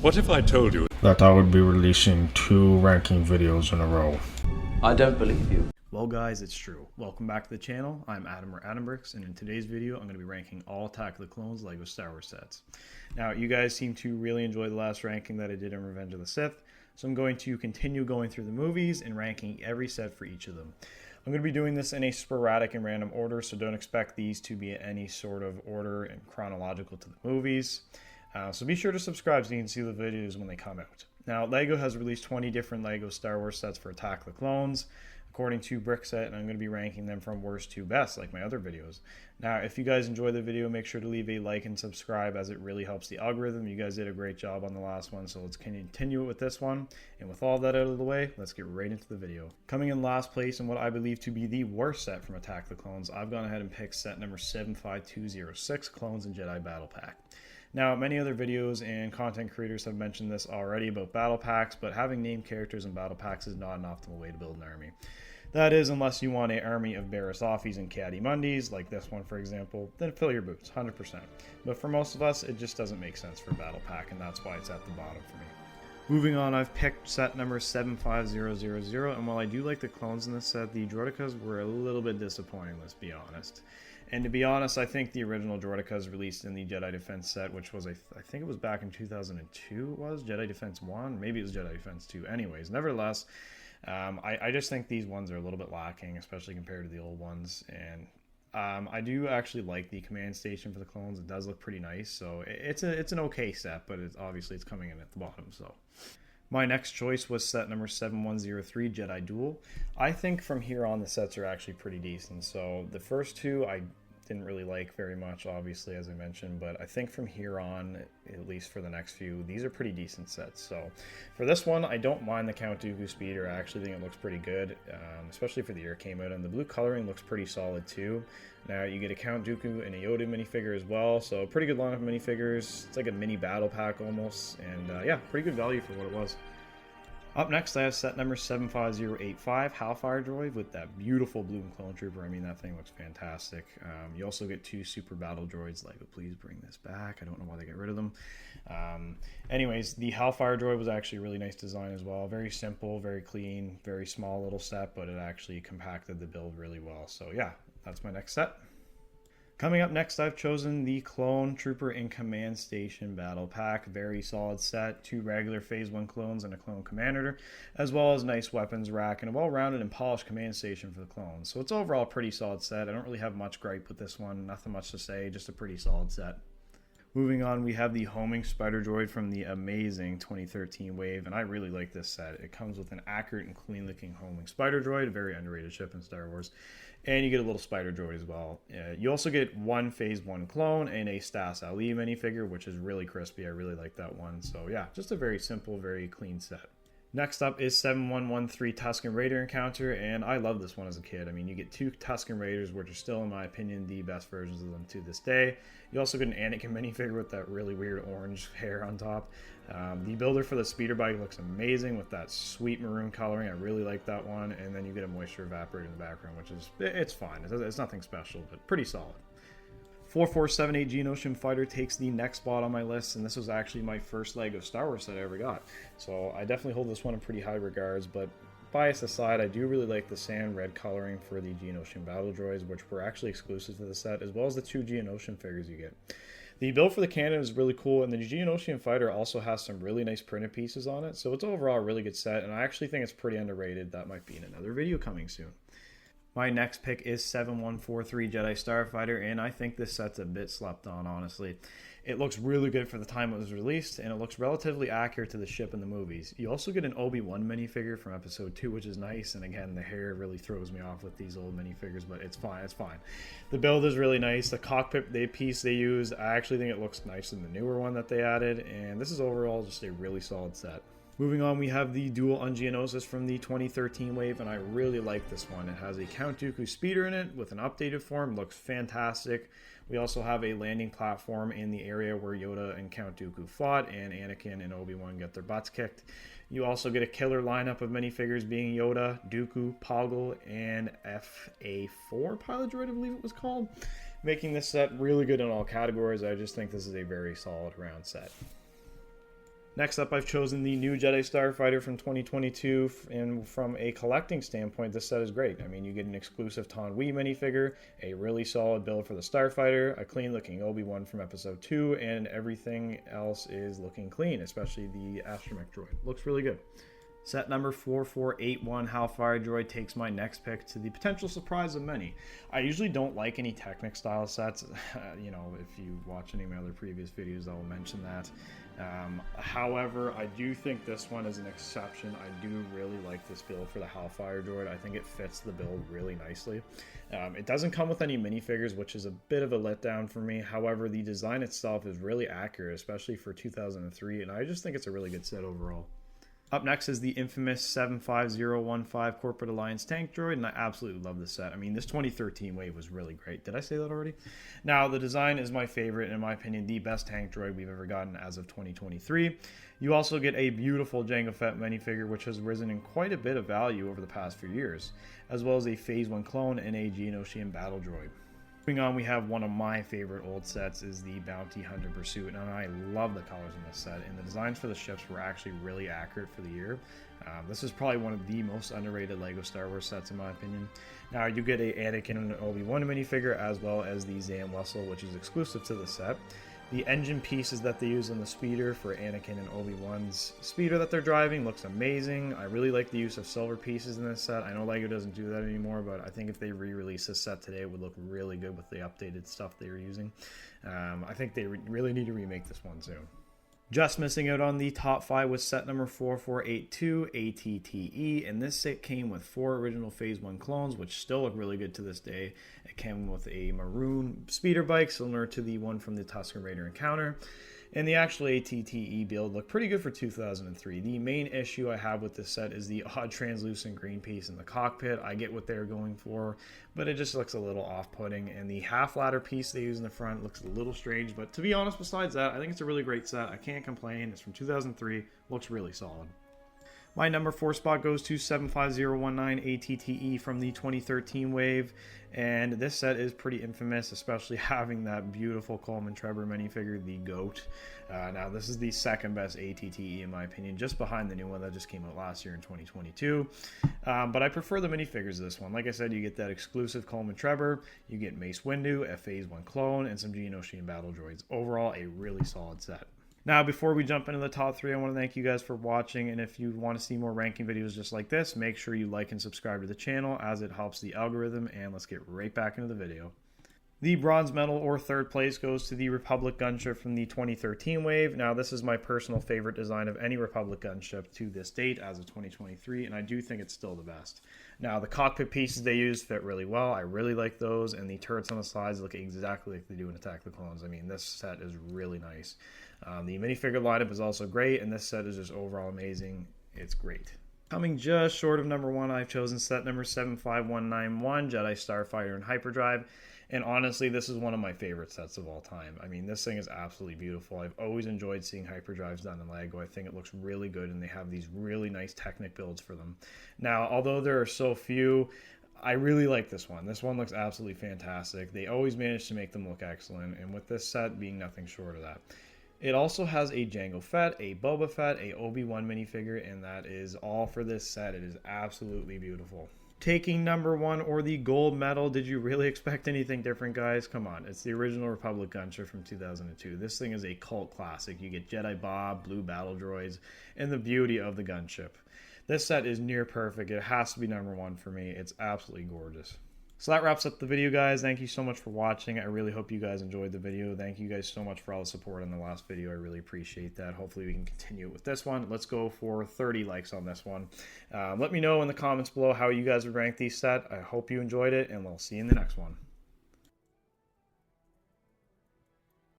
What if I told you that I would be releasing 2 ranking videos in a row? I don't believe you. Well guys, it's true. Welcome back to the channel. I'm Adam or Adambricks, and in today's video I'm going to be ranking all Attack of the Clones LEGO Star Wars sets. Now you guys seem to really enjoy the last ranking that I did in Revenge of the Sith, so I'm going to continue going through the movies and ranking every set for each of them. I'm going to be doing this in a sporadic and random order, so don't expect these to be in any sort of order and chronological to the movies. So be sure to subscribe so you can see the videos when they come out. Now, LEGO has released 20 different LEGO Star Wars sets for Attack of the Clones, according to Brickset, and I'm going to be ranking them from worst to best, like my other videos. Now, if you guys enjoy the video, make sure to leave a like and subscribe, as it really helps the algorithm. You guys did a great job on the last one, so let's continue with this one. And with all that out of the way, let's get right into the video. Coming in last place in what I believe to be the worst set from Attack of the Clones, I've gone ahead and picked set number 75206, Clones and Jedi Battle Pack. Now, many other videos and content creators have mentioned this already about battle packs, but having named characters in battle packs is not an optimal way to build an army. That is, unless you want an army of Barasofis and Caddy-Mundis, like this one for example, then fill your boots, 100%. But for most of us, it just doesn't make sense for a battle pack, and that's why it's at the bottom for me. Moving on, I've picked set number 75000, and while I do like the clones in this set, the Droidekas were a little bit disappointing, let's be honest. And to be honest, I think the original Droidekas released in the Jedi Defense set, which was, I think it was back in 2002, it was? Jedi Defense 1? Maybe it was Jedi Defense 2. Anyways, nevertheless, I just think these ones are a little bit lacking, especially compared to the old ones. And I do actually like the command station for the clones. It does look pretty nice, so it's an okay set, but obviously it's coming in at the bottom. So my next choice was set number 7103, Jedi Duel. I think from here on the sets are actually pretty decent. So the first two I didn't really like very much, obviously, as I mentioned, but I think from here on, at least for the next few, these are pretty decent sets. So for this one, I don't mind the Count Dooku speeder. I actually think it looks pretty good, especially for the year it came out, and the blue coloring looks pretty solid too. Now you get a Count Dooku and a Yoda minifigure as well, so pretty good lineup of minifigures. It's like a mini battle pack almost, and yeah, pretty good value for what it was. Up next, I have set number 75085, Hellfire Droid, with that beautiful blue clone trooper. I mean, that thing looks fantastic. You also get 2 super battle droids. LEGO, please bring this back. I don't know why they get rid of them. Anyways, the Hellfire Droid was actually a really nice design as well. Very simple, very clean, very small little set, but it actually compacted the build really well. So yeah, that's my next set. Coming up next, I've chosen the Clone Trooper in Command Station Battle Pack. Very solid set, 2 regular Phase 1 clones and a clone commander, as well as nice weapons rack and a well-rounded and polished command station for the clones. So it's overall a pretty solid set. I don't really have much gripe with this one, nothing much to say, just a pretty solid set. Moving on, we have the Homing Spider Droid from the amazing 2013 wave, and I really like this set. It comes with an accurate and clean-looking Homing Spider Droid, a very underrated ship in Star Wars, and you get a little Spider Droid as well. You also get 1 Phase 1 clone and a Stas Ali minifigure, which is really crispy. I really like that one. So yeah, just a very simple, very clean set. Next up is 7113 Tusken Raider Encounter, and I love this one as a kid. I mean, you get 2 Tusken Raiders, which are still, in my opinion, the best versions of them to this day. You also get an Anakin minifigure with that really weird orange hair on top. The builder for the speeder bike looks amazing with that sweet maroon coloring. I really like that one. And then you get a moisture evaporator in the background, which is, it's fine. It's nothing special, but pretty solid. 4478 Geonosian Fighter takes the next spot on my list, and this was actually my first LEGO Star Wars set I ever got. So I definitely hold this one in pretty high regards, but bias aside, I do really like the sand red coloring for the Geonosian Battle Droids, which were actually exclusive to the set, as well as the 2 Geonosian figures you get. The build for the cannon is really cool, and the Geonosian Fighter also has some really nice printed pieces on it, so it's overall a really good set, and I actually think it's pretty underrated. That might be in another video coming soon. My next pick is 7143 Jedi Starfighter, and I think this set's a bit slept on, honestly. It looks really good for the time it was released, and it looks relatively accurate to the ship in the movies. You also get an Obi-Wan minifigure from Episode 2, which is nice, and again, the hair really throws me off with these old minifigures, but it's fine, it's fine. The build is really nice. The cockpit piece they used, I actually think it looks nicer than the newer one that they added, and this is overall just a really solid set. Moving on, we have the Dual Ungeonosis from the 2013 wave, and I really like this one. It has a Count Dooku speeder in it with an updated form, looks fantastic. We also have a landing platform in the area where Yoda and Count Dooku fought, and Anakin and Obi-Wan get their butts kicked. You also get a killer lineup of minifigures being Yoda, Dooku, Poggle, and FA4 pilot droid, I believe it was called, making this set really good in all categories. I just think this is a very solid round set. Next up, I've chosen the new Jedi Starfighter from 2022, and from a collecting standpoint, this set is great. I mean, you get an exclusive Ton Wee minifigure, a really solid build for the Starfighter, a clean-looking Obi-Wan from Episode 2, and everything else is looking clean, especially the astromech droid. Looks really good. Set number 4481 Hellfire Droid takes my next pick to the potential surprise of many. I usually don't like any Technic style sets. You know, if you watch any of my other previous videos, I will mention that. However, I do think this one is an exception. I do really like this build for the Hellfire Droid. I think it fits the build really nicely. It doesn't come with any minifigures, which is a bit of a letdown for me. However, the design itself is really accurate, especially for 2003, and I just think it's a really good set overall. Up next is the infamous 75015 Corporate Alliance Tank Droid, and I absolutely love this set. I mean, this 2013 wave was really great. Did I say that already? Now, the design is my favorite, and in my opinion, the best tank droid we've ever gotten as of 2023. You also get a beautiful Jango Fett minifigure, which has risen in quite a bit of value over the past few years, as well as a Phase 1 clone and a Geonosian battle droid. Moving on, we have one of my favorite old sets is the Bounty Hunter Pursuit, and I love the colors in this set, and the designs for the ships were actually really accurate for the year. This is probably one of the most underrated LEGO Star Wars sets in my opinion. Now, you get a Anakin and Obi-Wan minifigure, as well as the Zam Wessel, which is exclusive to the set. The engine pieces that they use on the speeder for Anakin and Obi-Wan's speeder that they're driving looks amazing. I really like the use of silver pieces in this set. I know LEGO doesn't do that anymore, but I think if they re-release this set today, it would look really good with the updated stuff they were using. I think they really need to remake this one soon. Just missing out on the top 5 was set number 4482 ATTE, and this set came with 4 original Phase 1 clones, which still look really good to this day. It came with a maroon speeder bike, similar to the one from the Tusken Raider Encounter. And the actual ATTE build looked pretty good for 2003. The main issue I have with this set is the odd translucent green piece in the cockpit. I get what they're going for, but it just looks a little off-putting. And the half ladder piece they use in the front looks a little strange. But to be honest, besides that, I think it's a really great set. I can't complain. It's from 2003. Looks really solid. My number 4 spot goes to 75019 ATTE from the 2013 wave, and this set is pretty infamous, especially having that beautiful Coleman Trevor minifigure, the GOAT. Now, this is the second best ATTE in my opinion, just behind the new one that just came out last year in 2022. But I prefer the minifigures of this one. Like I said, you get that exclusive Coleman Trevor, you get Mace Windu, a Phase 1 clone, and some Geonosian battle droids. Overall, a really solid set. Now, before we jump into the top 3, I want to thank you guys for watching, and if you want to see more ranking videos just like this, make sure you like and subscribe to the channel, as it helps the algorithm, and let's get right back into the video. The bronze medal, or 3rd place, goes to the Republic gunship from the 2013 wave. Now, this is my personal favorite design of any Republic gunship to this date as of 2023, and I do think it's still the best. Now, the cockpit pieces they use fit really well. I really like those, and the turrets on the sides look exactly like they do in Attack the Clones. I mean, this set is really nice. The minifigure lineup is also great, and this set is just overall amazing. It's great. Coming just short of number 1, I've chosen set number 75191, Jedi Starfighter and Hyperdrive. And honestly, this is one of my favorite sets of all time. I mean, this thing is absolutely beautiful. I've always enjoyed seeing Hyperdrives done in LEGO. I think it looks really good, and they have these really nice Technic builds for them. Now, although there are so few, I really like this one. This one looks absolutely fantastic. They always manage to make them look excellent, and with this set being nothing short of that. It also has a Jango Fett, a Boba Fett, a Obi-Wan minifigure, and that is all for this set. It is absolutely beautiful. Taking number 1, or the gold medal, did you really expect anything different, guys? Come on, it's the original Republic gunship from 2002. This thing is a cult classic. You get Jedi Bob, blue battle droids, and the beauty of the gunship. This set is near perfect. It has to be number 1 for me. It's absolutely gorgeous. So that wraps up the video, guys. Thank you so much for watching. I really hope you guys enjoyed the video. Thank you guys so much for all the support on the last video. I really appreciate that. Hopefully we can continue with this one. Let's go for 30 likes on this one. Let me know in the comments below how you guys would rank these set. I hope you enjoyed it, and we'll see you in the next one.